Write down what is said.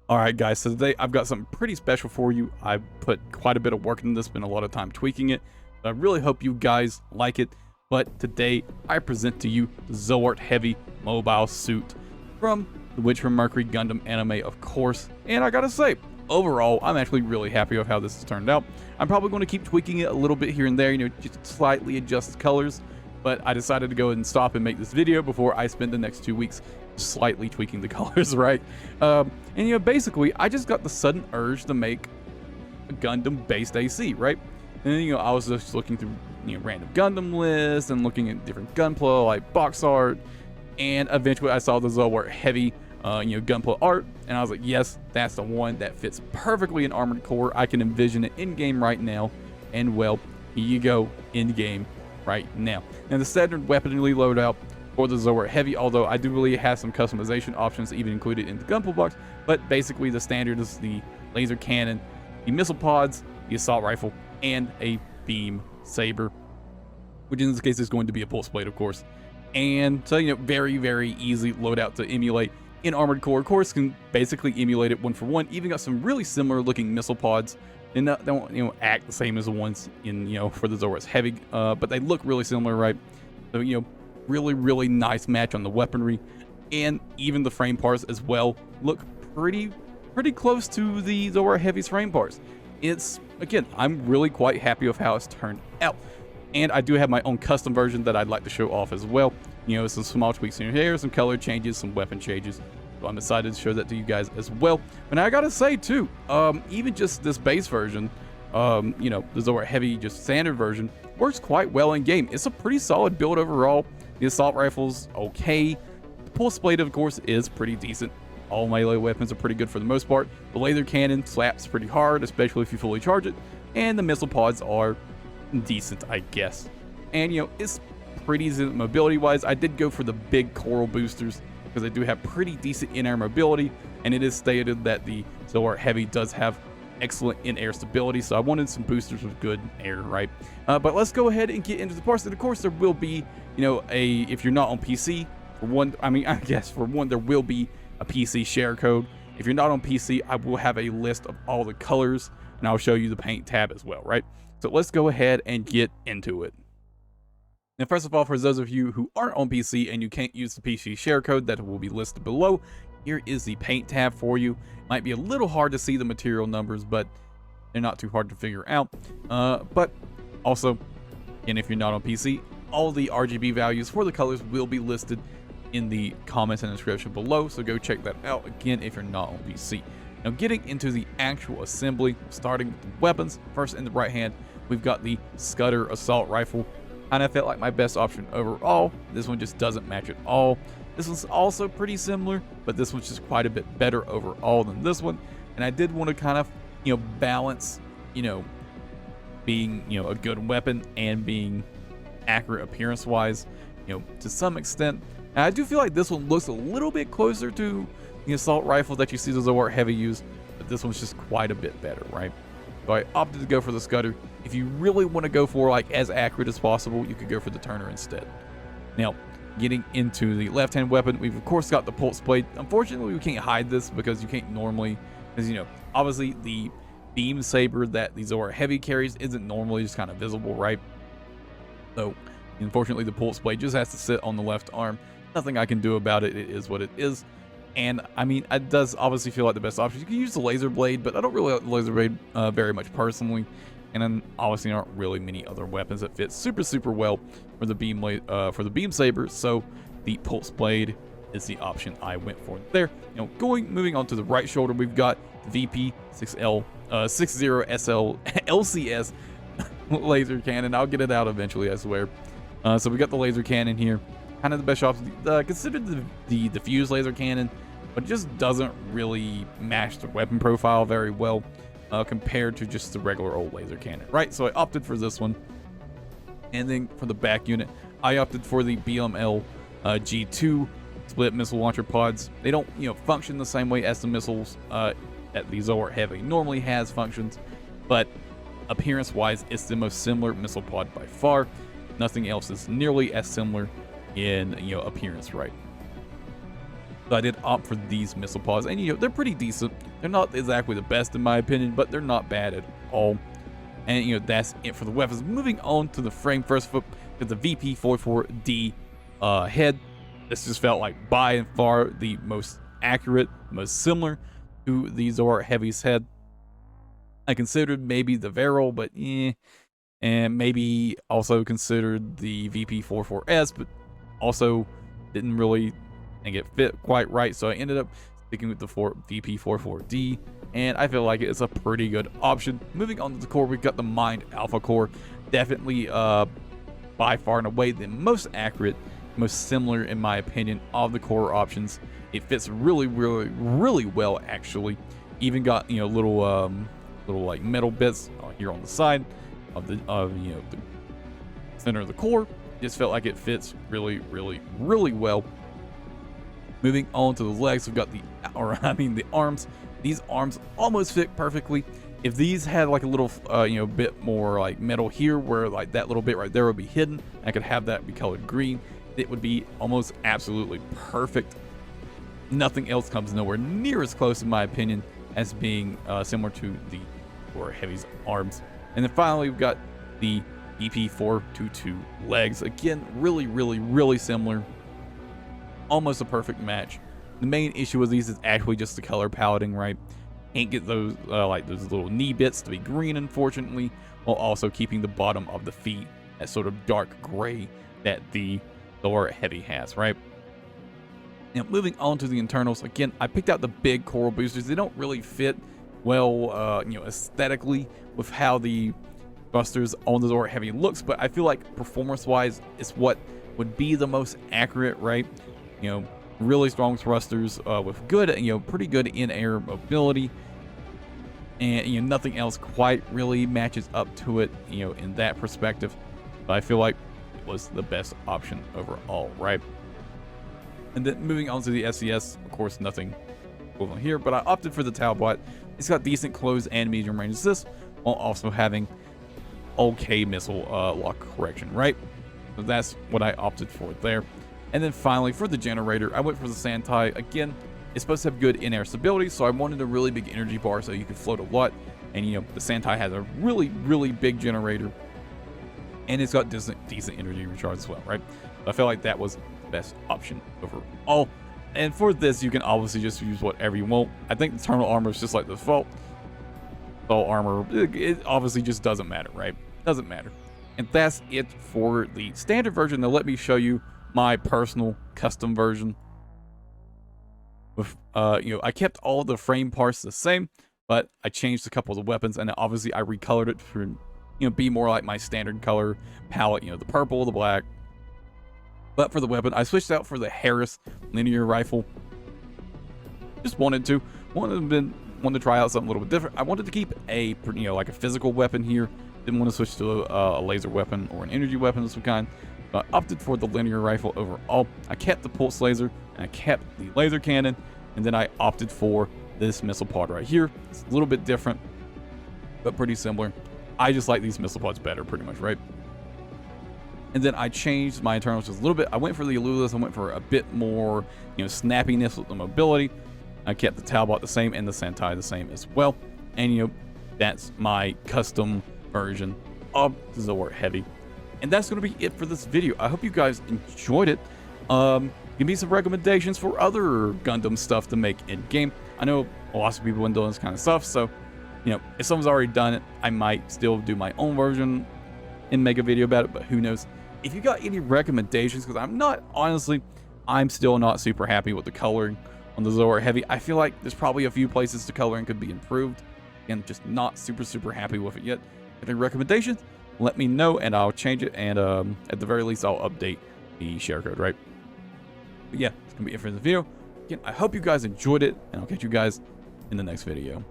All right, guys, so today I've got something pretty special for you. I put quite a bit of work into this, spent a lot of time tweaking it. I really hope you guys like it. But today I present to you the ZOWORT Heavy Mobile Suit from the Witch from Mercury Gundam anime, of course. And I gotta say, overall, I'm actually really happy with how this has turned out. I'm probably going to keep tweaking it a little bit here and there, just slightly adjust colors. But I decided to go ahead and stop and make this video before I spend the next 2 weeks slightly tweaking the colors, right? And basically, I just got the sudden urge to make a Gundam-based AC, right? And I was just looking through random Gundam lists and looking at different gunpla like box art, and eventually I saw the ZOWORT Heavy gunpla art, and I was like, yes, that's the one that fits perfectly in Armored Core. I can envision it in game right now, and well, here you go, in game right now. Now the standard weaponry loadout for the ZOWORT Heavy, although I do really have some customization options even included in the gunpla box, but basically the standard is the laser cannon, the missile pods, the assault rifle, and a beam saber, which in this case is going to be a pulse blade, of course. And so very, very easy loadout to emulate in Armored Core. Of course, can basically emulate it one for one. Even got some really similar looking missile pods. They don't act the same as the ones in for the ZOWORT Heavy, but they look really similar, right? So really, really nice match on the weaponry, and even the frame parts as well look pretty close to the ZOWORT Heavy's frame parts. It's, again, I'm really quite happy with how it's turned out. And I do have my own custom version that I'd like to show off as well. Some small tweaks in here, some color changes, some weapon changes. So I'm excited to show that to you guys as well. And I gotta say too, even just this base version, the ZOWORT Heavy just standard version works quite well in game. It's a pretty solid build overall. The assault rifle's okay. The pulse blade, of course, is pretty decent. All melee weapons are pretty good for the most part. The laser cannon slaps pretty hard, especially if you fully charge it. And the missile pods are decent, I guess. And it's pretty decent mobility-wise. I did go for the big coral boosters because they do have pretty decent in-air mobility, and it is stated that the ZOWORT Heavy does have excellent in-air stability, so I wanted some boosters with good air, right? But let's go ahead and get into the parts. And of course, there will be, if you're not on PC, for one, I guess for one, there will be a PC share code. If you're not on PC, I will have a list of all the colors, and I'll show you the paint tab as well, right? So let's go ahead and get into it. Now, first of all, for those of you who aren't on PC and you can't use the PC share code that will be listed below, here is the paint tab for you. Might be a little hard to see the material numbers, but they're not too hard to figure out. But also, and if you're not on PC, all the RGB values for the colors will be listed in the comments and description below, so go check that out again if you're not on PC. Now, getting into the actual assembly, starting with the weapons. First, in the right hand, we've got the Scudder assault rifle. Kind of felt like my best option overall. This one just doesn't match at all. This one's also pretty similar, but this one's just quite a bit better overall than this one. And I did want to kind of, balance, being, a good weapon and being accurate appearance-wise, to some extent. And I do feel like this one looks a little bit closer to the assault rifle that you see the ZOWORT Heavy use, but this one's just quite a bit better, right? So I opted to go for the Scudder. If you really want to go for like as accurate as possible, you could go for the Turner instead. Now, getting into the left-hand weapon, we've of course got the pulse blade. Unfortunately, we can't hide this because you can't normally, because obviously the beam saber that the ZOWORT Heavy carries isn't normally just kind of visible, right? So unfortunately, the pulse blade just has to sit on the left arm. Nothing I can do about it. It is what it is. And it does obviously feel like the best option. You can use the laser blade, but I don't really like the laser blade very much personally. And then obviously there aren't really many other weapons that fit super well for the beam saber. So the pulse blade is the option I went for there. Moving on to the right shoulder, we've got the VP60SL LCS laser cannon. I'll get it out eventually, I swear. So we got the laser cannon here. Kind of the best option. Considered the diffuse laser cannon, but it just doesn't really match the weapon profile very well compared to just the regular old laser cannon, right? So I opted for this one. And then for the back unit, I opted for the BML G2 split missile launcher pods. They don't function the same way as the missiles that the ZOWORT Heavy normally has functions, but appearance wise, it's the most similar missile pod by far. Nothing else is nearly as similar in appearance, right? So I did opt for these missile pods, and they're pretty decent. They're not exactly the best in my opinion, but they're not bad at all. And that's it for the weapons. Moving on to the frame first foot, to the VP44D head. This just felt like by and far the most accurate, most similar to the ZOWORT Heavy's head. I considered maybe the Varel, but and maybe also considered the VP44S, but also didn't really think it fit quite right, so I ended up sticking with the VP44D, and I feel like it's a pretty good option. Moving on to the core, we've got the Mind Alpha core. Definitely by far and away the most accurate, most similar in my opinion of the core options. It fits really well actually. Even got little like metal bits here on the side of the the center of the core. Just felt like it fits really well. Moving on to the legs, we've got the arms. These arms almost fit perfectly. If these had like a little bit more like metal here, where like that little bit right there would be hidden, I could have that be colored green, it would be almost absolutely perfect. Nothing else comes nowhere near as close in my opinion as being similar to the ZOWORT Heavy's arms. And then finally we've got the EP422 legs. Again, really similar. Almost a perfect match. The main issue with these is actually just the color paletting, right? Can't get those like those little knee bits to be green, unfortunately, while also keeping the bottom of the feet that sort of dark gray that the ZOWORT Heavy has, right? Now, moving on to the internals, again, I picked out the big coral boosters. They don't really fit well, aesthetically with how the thrusters on the ZOWORT Heavy looks, but I feel like performance-wise, it's what would be the most accurate, right? Really strong thrusters with good, pretty good in-air mobility, and nothing else quite really matches up to it, in that perspective. But I feel like it was the best option overall, right? And then moving on to the SCS, of course, nothing equivalent here, but I opted for the Talbot. It's got decent close and medium range assist, while also having okay missile lock correction, right? So that's what I opted for there. And then finally, for the generator, I went for the Santai. Again, it's supposed to have good in-air stability, so I wanted a really big energy bar so you could float a lot. And, the Santai has a really big generator, and it's got decent energy recharge as well, right? So I felt like that was the best option overall. And for this, you can obviously just use whatever you want. I think the terminal armor is just like the default. All armor, it obviously just doesn't matter, right? Doesn't matter. And that's it for the standard version. Now let me show you my personal custom version. With I kept all the frame parts the same, but I changed a couple of the weapons, and obviously I recolored it for be more like my standard color palette, the purple, the black. But for the weapon, I switched out for the Harris linear rifle. Just wanted to try out something a little bit different. I wanted to keep a like a physical weapon here. Didn't want to switch to a laser weapon or an energy weapon of some kind. But I opted for the linear rifle overall. I kept the pulse laser and I kept the laser cannon, and then I opted for this missile pod right here. It's a little bit different, but pretty similar. I just like these missile pods better, pretty much, right? And then I changed my internals just a little bit. I went for the Alulis. I went for a bit more, snappiness with the mobility. I kept the Talbot the same and the Santai the same as well. And, that's my custom version of the ZOWORT Heavy. And that's going to be it for this video. I hope you guys enjoyed it. Give me some recommendations for other Gundam stuff to make in-game. I know lots of people have been doing this kind of stuff, so, if someone's already done it, I might still do my own version and make a video about it, but who knows. If you got any recommendations, because I'm still not super happy with the coloring on the ZOWORT Heavy. I feel like there's probably a few places the coloring could be improved, and just not super happy with it yet. If any recommendations, let me know and I'll change it, and at the very least I'll update the share code, right? But yeah, it's gonna be it for this video. Again, I hope you guys enjoyed it, and I'll catch you guys in the next video.